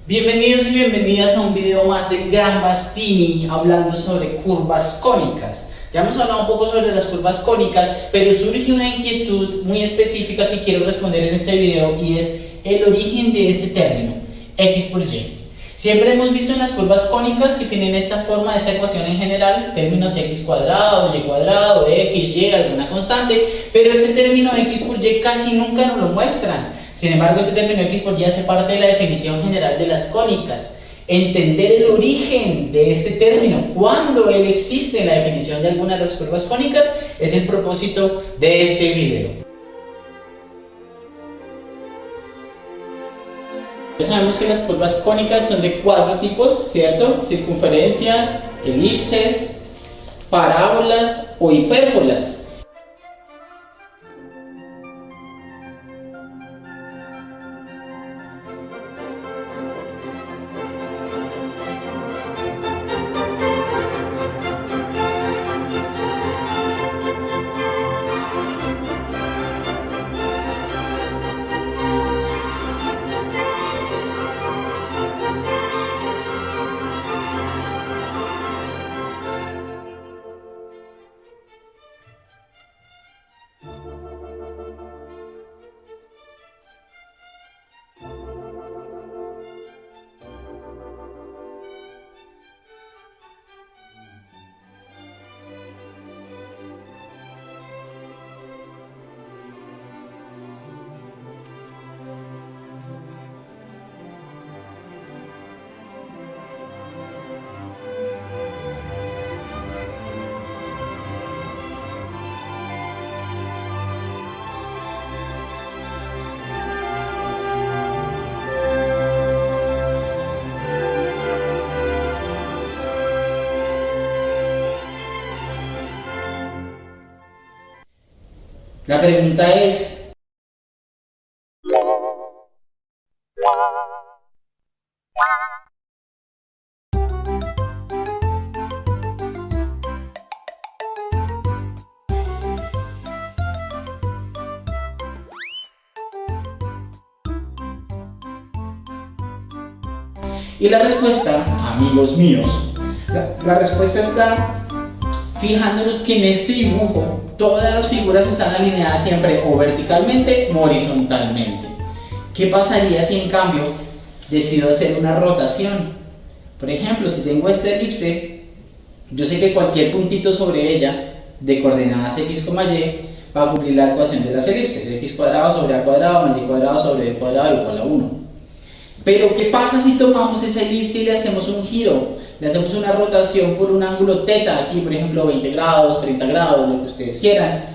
Bienvenidos y bienvenidas a un video más del Gran Bastini hablando sobre curvas cónicas. Ya hemos hablado un poco sobre las curvas cónicas, pero surge una inquietud muy específica que quiero responder en este video y es el origen de este término, x por y. Siempre hemos visto en las curvas cónicas que tienen esta forma, esta ecuación en general, términos x cuadrado, y cuadrado, x, y, alguna constante, pero este término x por y casi nunca nos lo muestran. Sin embargo, este término x por y hace parte de la definición general de las cónicas. Entender el origen de este término, cuándo él existe en la definición de algunas de las curvas cónicas, es el propósito de este video. Ya sabemos que las curvas cónicas son de 4 tipos, ¿cierto? Circunferencias, elipses, parábolas o hipérbolas. La pregunta es, y la respuesta, amigos míos, la respuesta está fijándonos que en este dibujo todas las figuras están alineadas siempre o verticalmente o horizontalmente. ¿Qué pasaría si en cambio decido hacer una rotación? Por ejemplo, si tengo esta elipse, yo sé que cualquier puntito sobre ella de coordenadas x, y va a cumplir la ecuación de las elipses, x cuadrado sobre a cuadrado más y cuadrado sobre b cuadrado igual a 1. Pero ¿qué pasa si tomamos esa elipse y le hacemos un giro? Le hacemos una rotación por un ángulo teta, aquí por ejemplo 20 grados, 30 grados, lo que ustedes quieran.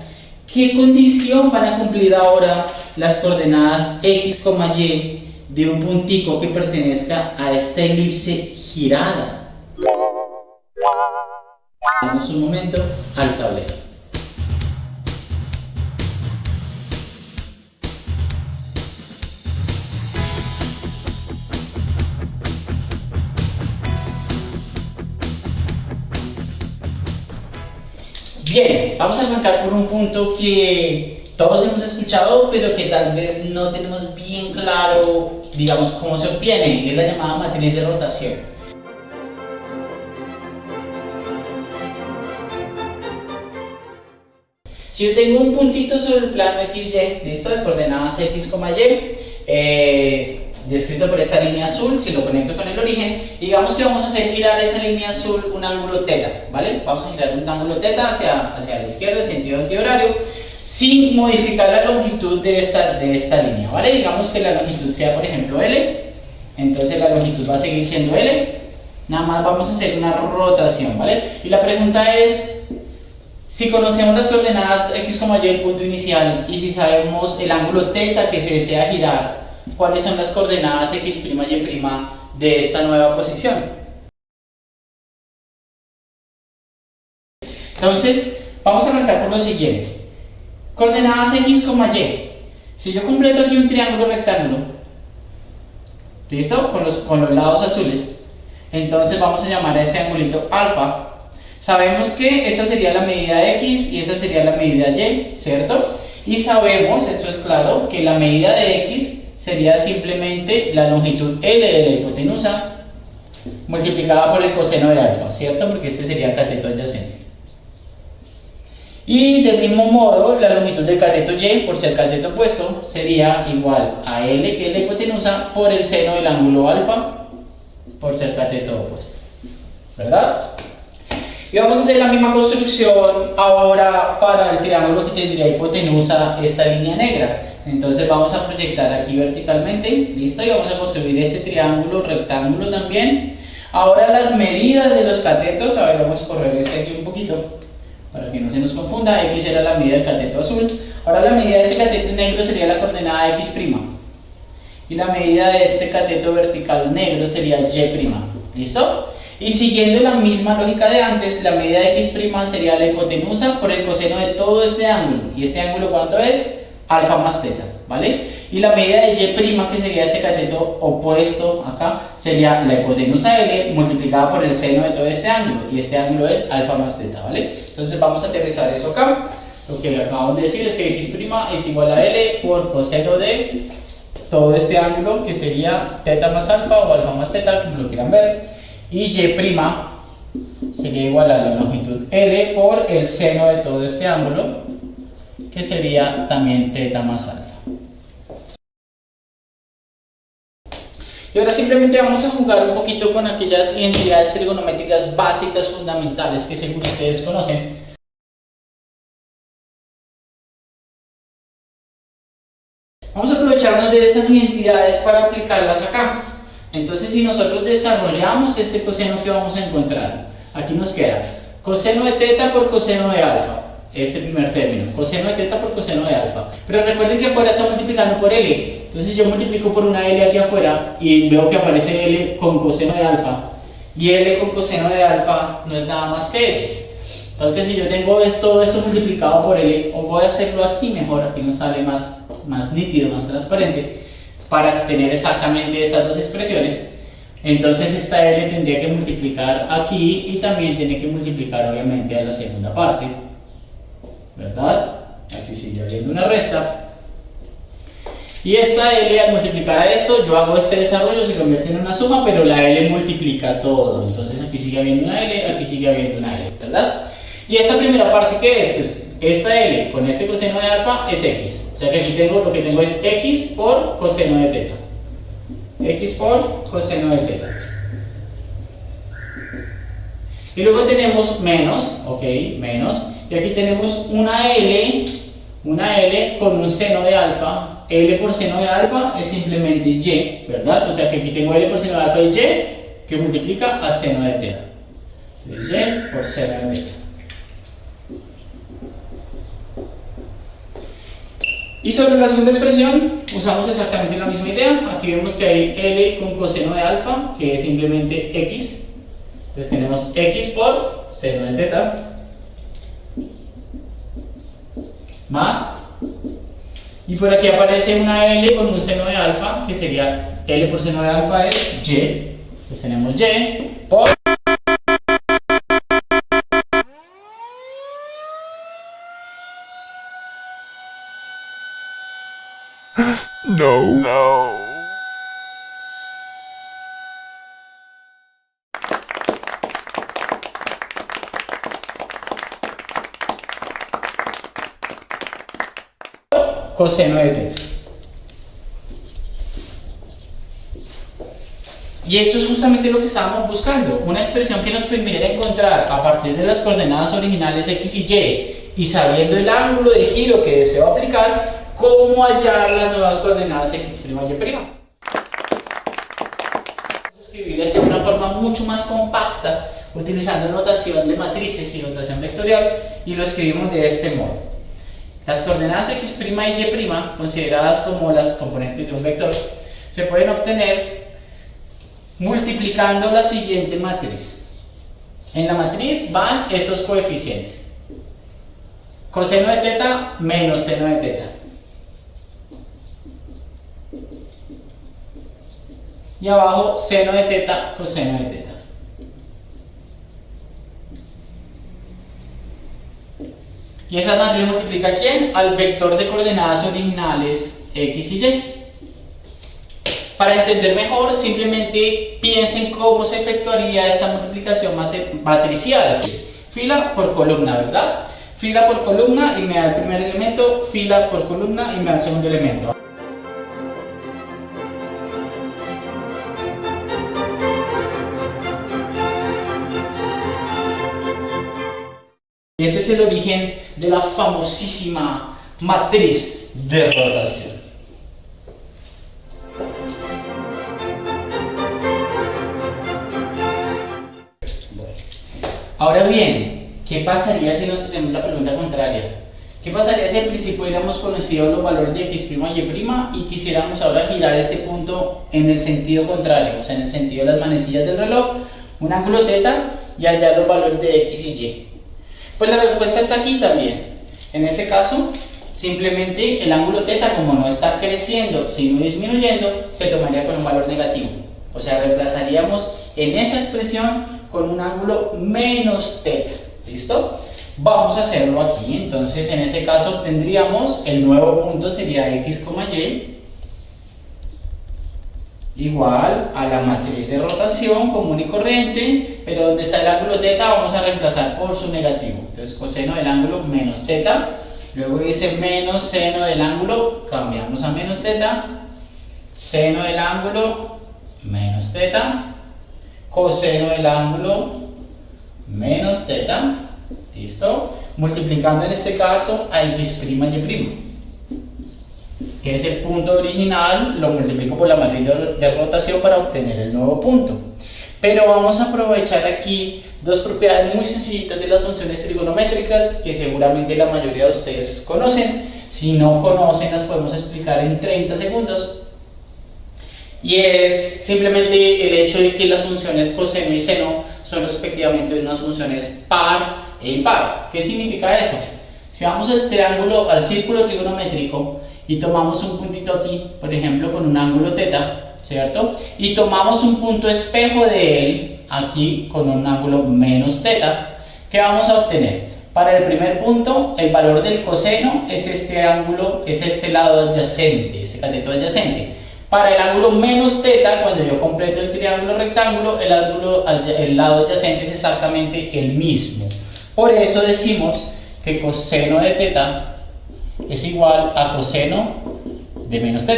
¿Qué condición van a cumplir ahora las coordenadas x, y de un puntico que pertenezca a esta elipse girada? Vamos un momento al tablero. Bien, vamos a arrancar por un punto que todos hemos escuchado, pero que tal vez no tenemos bien claro, digamos, cómo se obtiene, es la llamada matriz de rotación. Si yo tengo un puntito sobre el plano XY, listo, de coordenadas x, y, descrito por esta línea azul, si lo conecto con el origen, digamos que vamos a hacer girar esa línea azul un ángulo teta, ¿vale? Vamos a girar un ángulo teta hacia la izquierda en sentido antihorario, sin modificar la longitud de esta línea, ¿vale? Digamos que la longitud sea, por ejemplo, L, entonces la longitud va a seguir siendo L, nada más vamos a hacer una rotación, ¿vale? Y la pregunta es, si conocemos las coordenadas x, y, el punto inicial, y si sabemos el ángulo teta que se desea girar, ¿cuáles son las coordenadas x', y' de esta nueva posición? Entonces, vamos a arrancar por lo siguiente. Coordenadas x, y. Si yo completo aquí un triángulo rectángulo, ¿listo? Con los lados azules, entonces vamos a llamar a este angulito alfa. Sabemos que esta sería la medida x y esta sería la medida y, ¿cierto? Y sabemos, esto es claro, que la medida de x sería simplemente la longitud L de la hipotenusa multiplicada por el coseno de alfa, ¿cierto? Porque este sería el cateto adyacente. Y del mismo modo, la longitud del cateto Y, por ser cateto opuesto, sería igual a L, que es la hipotenusa, por el seno del ángulo alfa, por ser cateto opuesto, ¿verdad? Y vamos a hacer la misma construcción ahora para el triángulo que tendría hipotenusa esta línea negra. Entonces vamos a proyectar aquí verticalmente, listo, y vamos a construir este triángulo rectángulo también. Ahora las medidas de los catetos, a ver, vamos a correr este aquí un poquito para que no se nos confunda. X era la medida del cateto azul. Ahora la medida de este cateto negro sería la coordenada X', y la medida de este cateto vertical negro sería Y', ¿listo? Y siguiendo la misma lógica de antes, la medida de X' sería la hipotenusa por el coseno de todo este ángulo. ¿Y este ángulo cuánto es? Alfa más teta, ¿vale? Y la medida de Y', que sería este cateto opuesto acá, sería la hipotenusa L multiplicada por el seno de todo este ángulo. Y este ángulo es alfa más teta, ¿vale? Entonces vamos a aterrizar eso acá. Lo que acabamos de decir es que X' es igual a L por coseno de todo este ángulo, que sería teta más alfa o alfa más teta, como lo quieran ver. Y Y' sería igual a la longitud L por el seno de todo este ángulo, que sería también teta más alfa. Y ahora simplemente vamos a jugar un poquito con aquellas identidades trigonométricas básicas fundamentales que seguro ustedes conocen. Vamos a aprovecharnos de esas identidades para aplicarlas acá. Entonces, si nosotros desarrollamos este coseno que vamos a encontrar, aquí nos queda coseno de teta por coseno de alfa, este primer término, coseno de teta por coseno de alfa. Pero recuerden que afuera está multiplicando por L. Entonces yo multiplico por una L aquí afuera y veo que aparece L con coseno de alfa. Y L con coseno de alfa no es nada más que X. Entonces si yo tengo todo esto multiplicado por L, o voy a hacerlo aquí mejor, aquí nos sale más nítido, más transparente, para tener exactamente estas dos expresiones. Entonces esta L tendría que multiplicar aquí y también tiene que multiplicar obviamente a la segunda parte, ¿verdad? Aquí sigue habiendo una resta. Y esta L al multiplicar a esto, yo hago este desarrollo, se convierte en una suma, pero la L multiplica todo. Entonces aquí sigue habiendo una L, aquí sigue habiendo una L, ¿verdad? Y esta primera parte, ¿qué es? Pues esta L con este coseno de alfa es X. O sea que aquí lo que tengo es X por coseno de teta. X por coseno de teta. Y luego tenemos menos, ok, menos. Y aquí tenemos una L con un seno de alfa. L por seno de alfa es simplemente Y, ¿verdad? O sea que aquí tengo L por seno de alfa y Y que multiplica a seno de teta. Entonces Y por seno de teta. Y sobre la segunda expresión usamos exactamente la misma idea. Aquí vemos que hay L con coseno de alfa, que es simplemente X. Entonces tenemos X por seno de teta más, y por aquí aparece una L con un seno de alfa, que sería L por seno de alfa es Y. Entonces tenemos Y por No. coseno de teta. Y eso es justamente lo que estábamos buscando, una expresión que nos permitiera encontrar a partir de las coordenadas originales X y Y sabiendo el ángulo de giro que deseo aplicar, cómo hallar las nuevas coordenadas X' y Y'. Vamos a escribir esto de una forma mucho más compacta, utilizando notación de matrices y notación vectorial, y lo escribimos de este modo. Las coordenadas X' y Y', consideradas como las componentes de un vector, se pueden obtener multiplicando la siguiente matriz. En la matriz van estos coeficientes: coseno de teta menos seno de teta. Y abajo seno de teta, coseno de teta. Y esa matriz multiplica ¿a quién? Al vector de coordenadas originales X y Y. Para entender mejor, simplemente piensen cómo se efectuaría esta multiplicación matricial. Fila por columna, ¿verdad? Fila por columna y me da el primer elemento, fila por columna y me da el segundo elemento. Ese es el origen de la famosísima matriz de rotación. Bueno. Ahora bien, ¿qué pasaría si nos hacemos la pregunta contraria? ¿Qué pasaría si al principio hubiéramos conocido los valores de x' y y' y quisiéramos ahora girar este punto en el sentido contrario, o sea, en el sentido de las manecillas del reloj, un ángulo θ y hallar los valores de x y y? Pues la respuesta está aquí también. En ese caso, simplemente el ángulo θ, como no está creciendo sino disminuyendo, se tomaría con un valor negativo. O sea, reemplazaríamos en esa expresión con un ángulo menos θ. ¿Listo? Vamos a hacerlo aquí. Entonces, en ese caso obtendríamos el nuevo punto sería x, y igual a la matriz de rotación común y corriente, pero donde está el ángulo θ vamos a reemplazar por su negativo. Entonces coseno del ángulo menos θ, luego dice menos seno del ángulo, cambiamos a menos θ, seno del ángulo menos θ, coseno del ángulo menos θ, ¿listo? Multiplicando en este caso a x' y y, que es el punto original, lo multiplico por la matriz de rotación para obtener el nuevo punto. Pero vamos a aprovechar aquí dos propiedades muy sencillitas de las funciones trigonométricas que seguramente la mayoría de ustedes conocen. Si no conocen, las podemos explicar en 30 segundos. Y es simplemente el hecho de que las funciones coseno y seno son respectivamente unas funciones par e impar. ¿Qué significa eso? Si vamos al círculo trigonométrico y tomamos un puntito aquí, por ejemplo, con un ángulo θ, ¿cierto? Y tomamos un punto espejo de él, aquí con un ángulo menos θ, ¿qué vamos a obtener? Para el primer punto, el valor del coseno es este ángulo, es este lado adyacente, este cateto adyacente. Para el ángulo menos θ, cuando yo completo el triángulo rectángulo, el lado adyacente es exactamente el mismo. Por eso decimos que coseno de θ es igual a coseno de menos θ.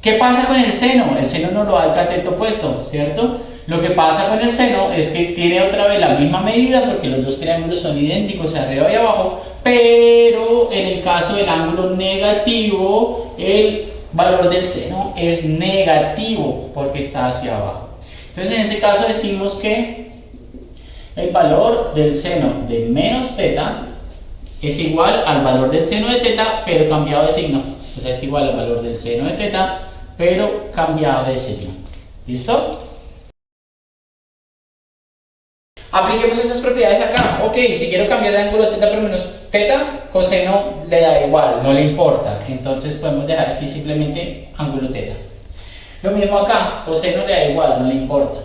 ¿Qué pasa con el seno? El seno no lo da el cateto opuesto, ¿cierto? Lo que pasa con el seno es que tiene otra vez la misma medida porque los dos triángulos son idénticos arriba y abajo, pero en el caso del ángulo negativo, el valor del seno es negativo porque está hacia abajo. Entonces en ese caso decimos que el valor del seno de menos θ es igual al valor del seno de θ, pero cambiado de signo. O sea, es igual al valor del seno de θ, pero cambiado de signo. ¿Listo? Apliquemos esas propiedades acá. Ok, si quiero cambiar el ángulo θ por menos θ, coseno le da igual, no le importa. Entonces podemos dejar aquí simplemente ángulo θ. Lo mismo acá, coseno le da igual, no le importa.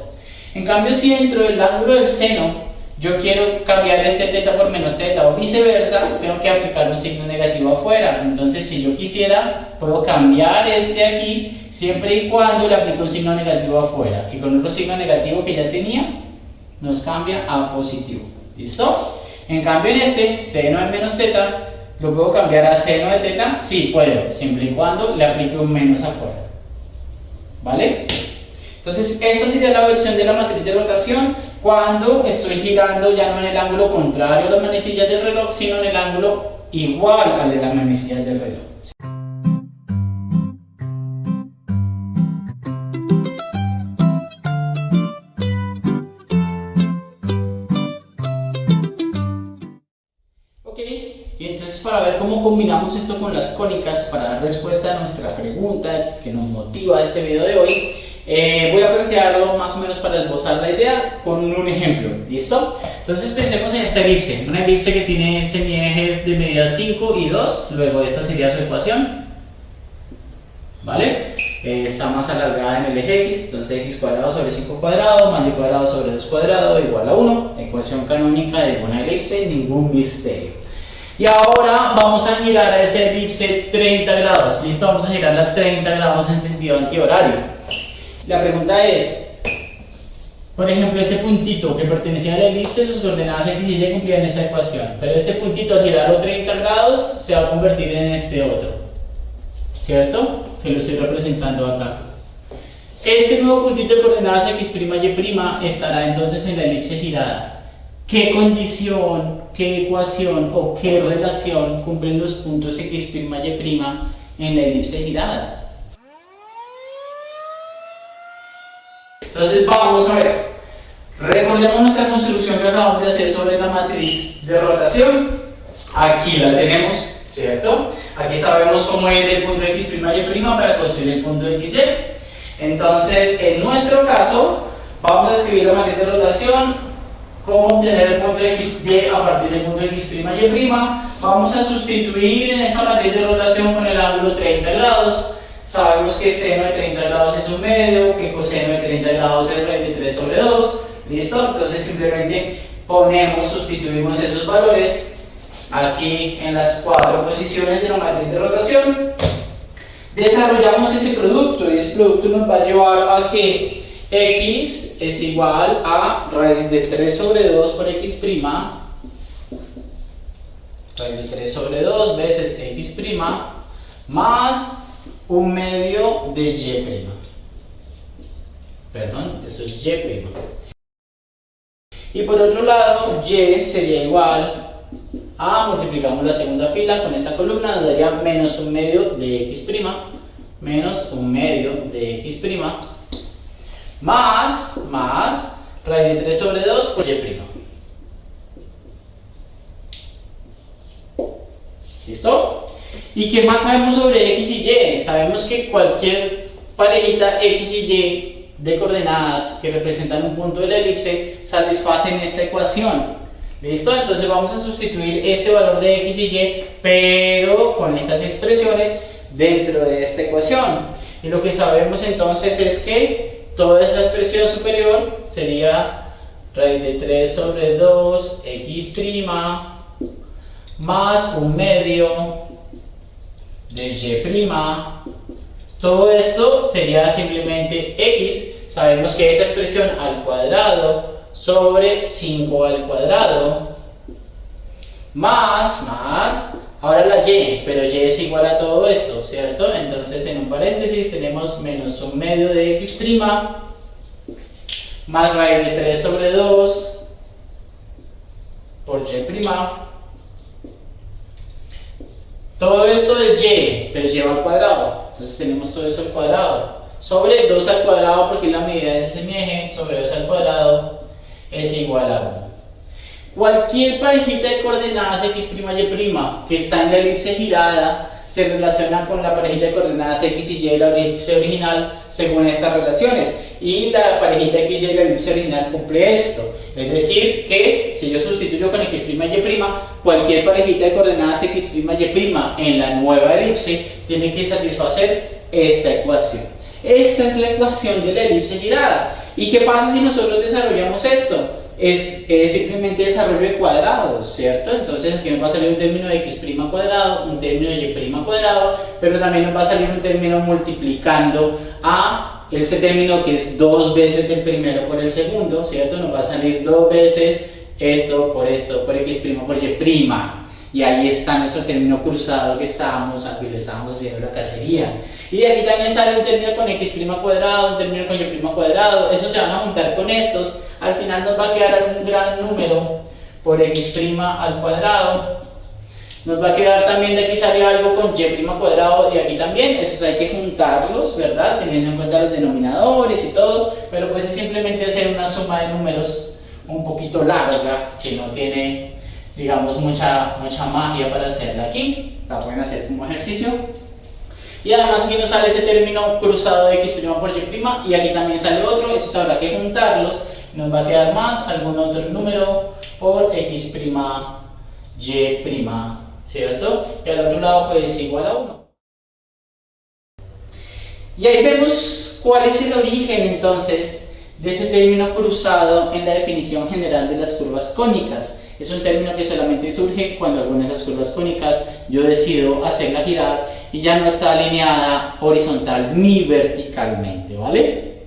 En cambio, si dentro del ángulo del seno yo quiero cambiar este θ por menos θ o viceversa, tengo que aplicar un signo negativo afuera. Entonces, si yo quisiera, puedo cambiar este aquí siempre y cuando le aplique un signo negativo afuera. Y con otro signo negativo que ya tenía, nos cambia a positivo. ¿Listo? En cambio, en este, seno de menos θ, ¿lo puedo cambiar a seno de θ? Sí, puedo, siempre y cuando le aplique un menos afuera. ¿Vale? Entonces, esta sería la versión de la matriz de rotación cuando estoy girando ya no en el ángulo contrario a las manecillas del reloj, sino en el ángulo igual al de las manecillas del reloj. Ok, y entonces para ver cómo combinamos esto con las cónicas, para dar respuesta a nuestra pregunta que nos motiva este video de hoy, voy a plantearlo más o menos para esbozar la idea con un ejemplo. ¿Listo? Entonces pensemos en esta elipse, una elipse que tiene semiejes de medida 5 y 2, luego esta sería su ecuación, ¿vale? Está más alargada en el eje x, entonces x cuadrado sobre 5 cuadrado más y cuadrado sobre 2 cuadrado igual a 1, ecuación canónica de una elipse, ningún misterio. Y ahora vamos a girar a esa elipse 30 grados, ¿listo? Vamos a girarla 30 grados en sentido antihorario. La pregunta es, por ejemplo, este puntito que pertenecía a la elipse, sus coordenadas x y y cumplían esta ecuación, pero este puntito al girarlo 30 grados se va a convertir en este otro, ¿cierto? Que lo estoy representando acá. Este nuevo puntito de coordenadas x', y' estará entonces en la elipse girada. ¿Qué condición, qué ecuación o qué relación cumplen los puntos x', y' en la elipse girada? Entonces vamos a ver, recordemos nuestra construcción que acabamos de hacer sobre la matriz de rotación. Aquí la tenemos, ¿cierto? Aquí sabemos cómo ir del punto x', y' para construir el punto xy. Entonces, en nuestro caso, vamos a escribir la matriz de rotación, cómo obtener el punto xy a partir del punto x', y'. Vamos a sustituir en esta matriz de rotación con el ángulo 30 grados. Sabemos que seno de 30 grados es 1/2, que coseno de 30 grados es raíz de 3 sobre 2. ¿Listo? Entonces simplemente sustituimos esos valores aquí en las 4 posiciones de la matriz de rotación. Desarrollamos ese producto y ese producto nos va a llevar a que x es igual a raíz de 3 sobre 2 por x', raíz de 3 sobre 2 veces x', más 1/2 de y'. Perdón, eso es y'. Y por otro lado, y sería igual a, multiplicamos la segunda fila con esta columna, nos daría menos 1/2 de x', menos 1/2 de x', más raíz de 3 sobre 2 por y'. ¿Listo? ¿Y qué más sabemos sobre x y y? Sabemos que cualquier parejita x y y de coordenadas que representan un punto de la elipse satisfacen esta ecuación. ¿Listo? Entonces vamos a sustituir este valor de x y y, pero con estas expresiones dentro de esta ecuación. Y lo que sabemos entonces es que toda esa expresión superior sería raíz de 3 sobre 2 x' más 1/2 de y'. Todo esto sería simplemente x. Sabemos que esa expresión al cuadrado sobre 5 al cuadrado más ahora la y, pero y es igual a todo esto, ¿cierto? Entonces en un paréntesis tenemos menos 1/2 de x' más raíz de 3 sobre 2 por y'. Todo esto es y, pero y al cuadrado. Entonces tenemos todo esto al cuadrado. Sobre 2 al cuadrado, porque la medida es ese semieje, sobre 2 al cuadrado es igual a 1. Cualquier parejita de coordenadas x', y' que está en la elipse girada se relaciona con la parejita de coordenadas x y y de la elipse original según estas relaciones. Y la parejita x y de la elipse original cumple esto. Es decir, que si yo sustituyo con x', y', cualquier parejita de coordenadas x', y' en la nueva elipse tiene que satisfacer esta ecuación. Esta es la ecuación de la elipse girada. ¿Y qué pasa si nosotros desarrollamos esto? Es simplemente desarrollo de cuadrados, ¿cierto? Entonces aquí nos va a salir un término de x' cuadrado, un término de y' cuadrado, pero también nos va a salir un término multiplicando a ese término que es 2 veces el primero por el segundo, ¿cierto? Nos va a salir 2 veces esto, por x' por y'. Y ahí está nuestro término cruzado que aquí le estábamos haciendo la cacería. Y de aquí también sale un término con x' cuadrado, un término con y' cuadrado. Esos se van a juntar con estos. Al final nos va a quedar algún gran número por x' al cuadrado. Nos va a quedar también de aquí sale algo con y' cuadrado y aquí también. Esos hay que juntarlos, ¿verdad? Teniendo en cuenta los denominadores y todo. Pero pues es simplemente hacer una suma de números un poquito larga que no tiene, digamos, mucha magia para hacerla aquí. La pueden hacer como ejercicio. Y además aquí nos sale ese término cruzado de x' por y', y aquí también sale otro, esos habrá que juntarlos. Nos va a quedar más algún otro número por x', y', ¿cierto? Y al otro lado pues igual a 1. Y ahí vemos cuál es el origen entonces de ese término cruzado en la definición general de las curvas cónicas. Es un término que solamente surge cuando alguna de esas curvas cónicas yo decido hacerla girar y ya no está alineada horizontal ni verticalmente, ¿vale?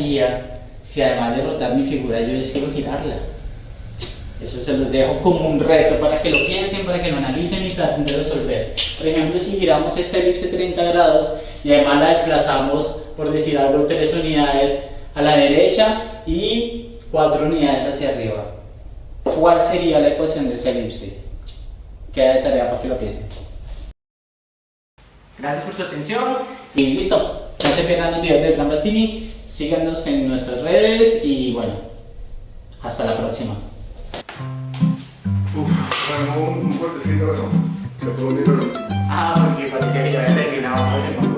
pasaría si además de rotar mi figura yo decido girarla? Eso se los dejo como un reto para que lo piensen, para que lo analicen y traten de resolver. Por ejemplo, si giramos esta elipse 30 grados y además la desplazamos, por decir algo, 3 unidades a la derecha y 4 unidades hacia arriba, ¿cuál sería la ecuación de esa elipse? Queda de tarea para que lo piensen. Gracias por su atención y listo. No se pierdan los videos de Fran Bastini, síganos en nuestras redes y bueno, hasta la próxima. Bueno, un fuertecito, pero se puede unir, pero... Porque parecía que yo había terminado.